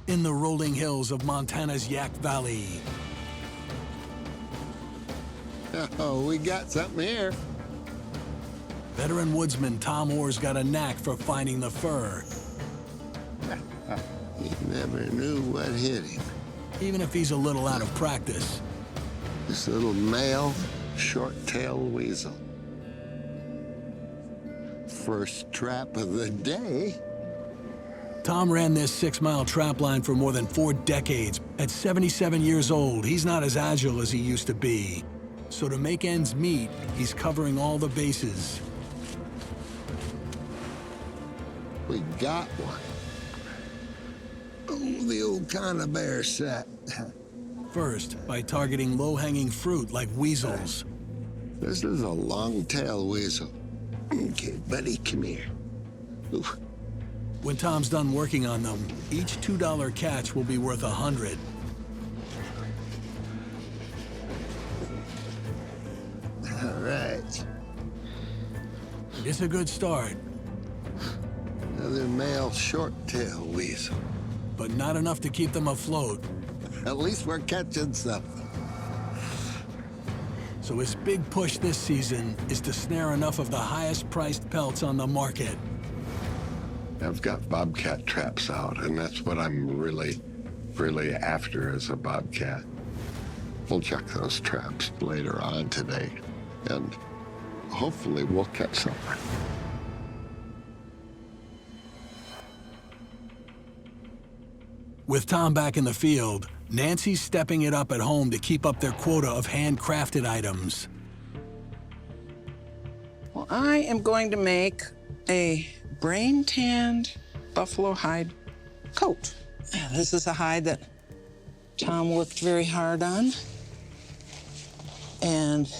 in the rolling hills of Montana's Yak Valley. Oh, we got something here. Veteran woodsman Tom Orr's got a knack for finding the fur. He never knew what hit him. Even if he's a little out of practice. This little male short-tailed weasel. First trap of the day. Tom ran this 6-mile trap line for more than 4 decades. At 77 years old, he's not as agile as he used to be. So to make ends meet, he's covering all the bases. We got one. Oh, the old conibear set. First, by targeting low-hanging fruit like weasels. This is a long-tailed weasel. Okay, buddy, come here. Ooh. When Tom's done working on them, each $2 catch will be worth $100. All right. It's a good start, Another male short-tailed weasel. but not enough to keep them afloat. At least we're catching something. So his big push this season is to snare enough of the highest-priced pelts on the market. I've got bobcat traps out, and that's what I'm really after is a bobcat. We'll check those traps later on today, and hopefully we'll catch something. With Tom back in the field, Nancy's stepping it up at home to keep up their quota of handcrafted items. Well, I am going to make a brain-tanned buffalo hide coat. This is a hide that Tom worked very hard on. And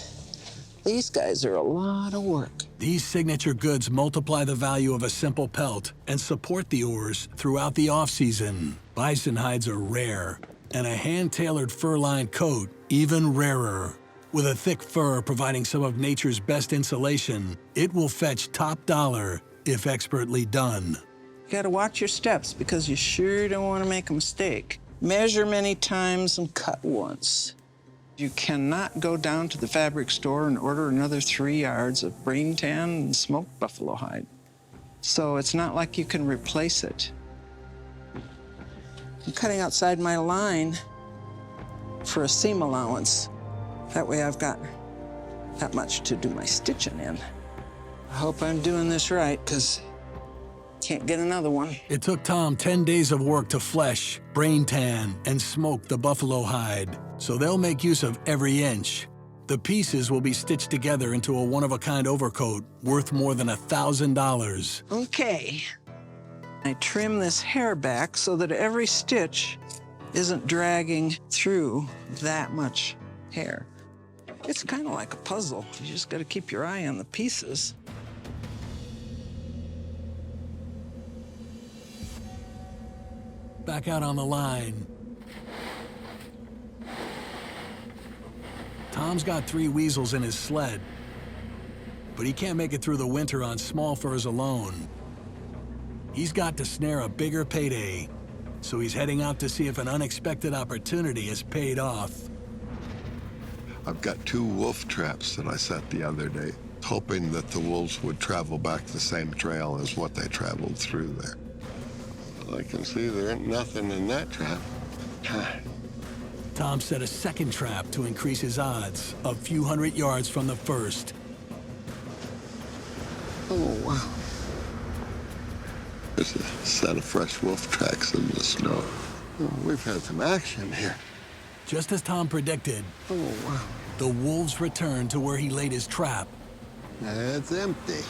these guys are a lot of work. These signature goods multiply the value of a simple pelt and support the Orrs throughout the off-season. Bison hides are rare, and a hand-tailored fur-lined coat even rarer. With a thick fur providing some of nature's best insulation, it will fetch top dollar if expertly done. You gotta watch your steps because you sure don't want to make a mistake. Measure many times and cut once. You cannot go down to the fabric store and order another 3 yards of brain tan and smoked buffalo hide. So it's not like you can replace it. I'm cutting outside my line for a seam allowance. That way I've got that much to do my stitching in. I hope I'm doing this right, because can't get another one. It took Tom 10 days of work to flesh, brain tan, and smoke the buffalo hide, so they'll make use of every inch. The pieces will be stitched together into a one-of-a-kind overcoat worth more than $1,000. Okay. I trim this hair back so that every stitch isn't dragging through that much hair. It's kind of like a puzzle. You just got to keep your eye on the pieces. Back out on the line. Tom's got 3 weasels in his sled, but he can't make it through the winter on small furs alone. He's got to snare a bigger payday, so he's heading out to see if an unexpected opportunity has paid off. I've got 2 wolf traps that I set the other day, hoping that the wolves would travel back the same trail as what they traveled through there. I can see there ain't nothing in that trap. Tom set a second trap to increase his odds, a few hundred yards from the first. Oh, wow. There's a set of fresh wolf tracks in the snow. Oh, we've had some action here. Just as Tom predicted, Oh, wow. the wolves returned to where he laid his trap. It's empty.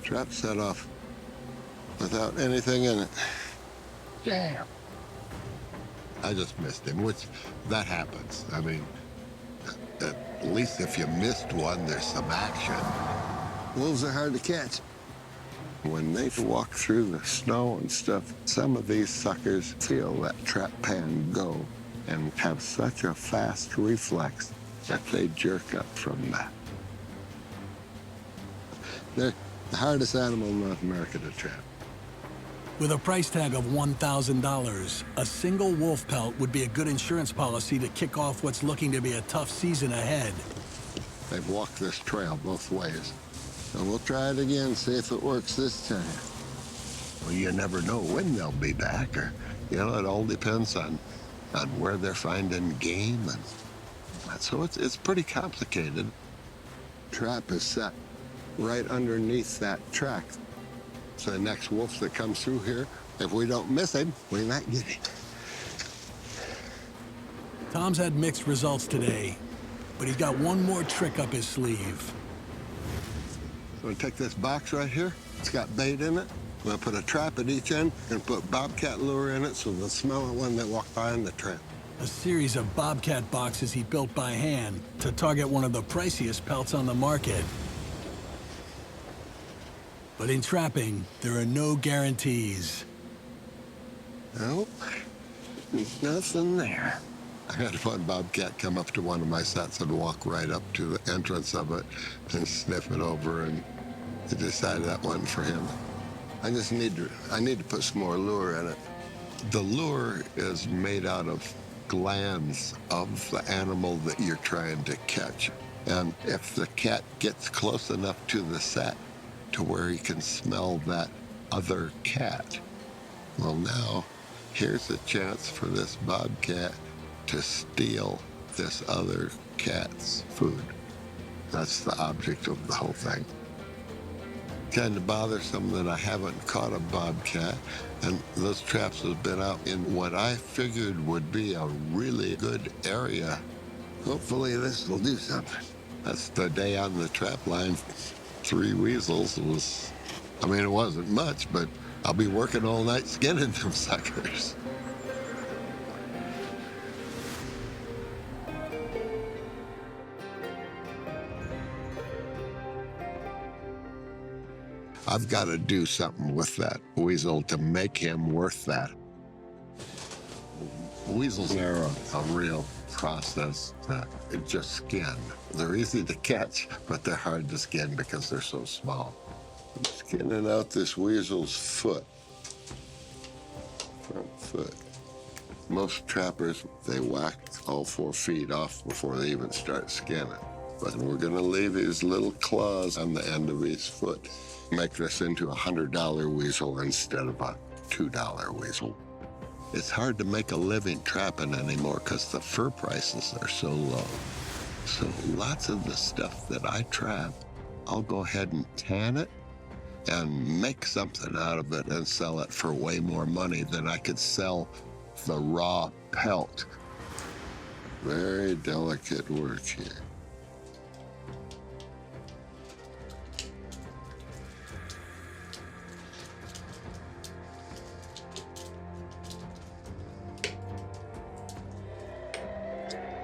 Trap set off without anything in it. Damn. I just missed him, which that happens. I mean, at least if you missed one, there's some action. Wolves are hard to catch. When they walk through the snow and stuff, some of these suckers feel that trap pan go and have such a fast reflex that they jerk up from that. They're the hardest animal in North America to trap. With a price tag of $1,000, a single wolf pelt would be a good insurance policy to kick off what's looking to be a tough season ahead. They've walked this trail both ways. So we'll try it again, see if it works this time. Well, you never know when they'll be back, or, it all depends on where they're finding game. And so it's pretty complicated. Trap is set right underneath that track. So the next wolf that comes through here, if we don't miss him, we might get him. Tom's had mixed results today, but he's got one more trick up his sleeve. So we take this box right here. It's got bait in it. I'm gonna put a trap at each end and put bobcat lure in it so they'll smell it when they walk by in the trap. A series of bobcat boxes he built by hand to target one of the priciest pelts on the market. But in trapping, there are no guarantees. Nope, there's nothing there. I had one bobcat come up to one of my sets and walk right up to the entrance of it and sniff it over, and I decided that wasn't for him. I need to put some more lure in it. The lure is made out of glands of the animal that you're trying to catch. And if the cat gets close enough to the set to where he can smell that other cat, well, now here's a chance for this bobcat to steal this other cat's food. That's the object of the whole thing. Kind of bothersome that I haven't caught a bobcat, and those traps have been out in what I figured would be a really good area. Hopefully this will do something. That's the day on the trap line. 3 weasels was, it wasn't much, but I'll be working all night skinning them suckers. I've got to do something with that weasel to make him worth that. Weasels are a real process to just skin. They're easy to catch, but they're hard to skin because they're so small. I'm skinning out this weasel's foot, front foot. Most trappers, they whack all 4 feet off before they even start skinning. But we're gonna leave his little claws on the end of his foot. Make this into a $100 weasel instead of a $2 weasel. It's hard to make a living trapping anymore because the fur prices are so low. So lots of the stuff that I trap, I'll go ahead and tan it and make something out of it and sell it for way more money than I could sell the raw pelt. Very delicate work here.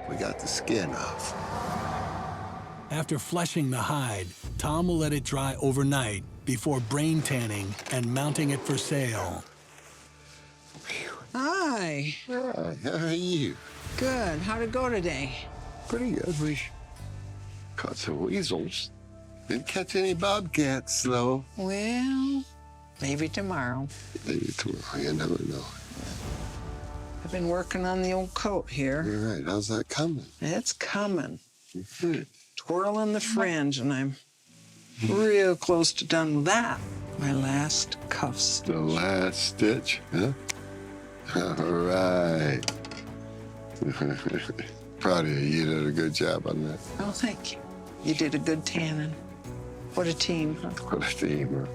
We got the skin off. After fleshing the hide, Tom will let it dry overnight before brain tanning and mounting it for sale. Hi. Hi, how are you? Good. How'd it go today? Pretty good. We caught some weasels. Didn't catch any bobcats, though. Well, maybe tomorrow. Maybe tomorrow. You never know. I've been working on the old coat here. You're right. How's that coming? It's coming. Mm-hmm. Twirling the fringe, and I'm real close to done with that. My last cuffs. The last stitch, huh? All right. Proud of you. You did a good job on that. Oh, thank you. You did a good tanning. What a team, huh? What a team.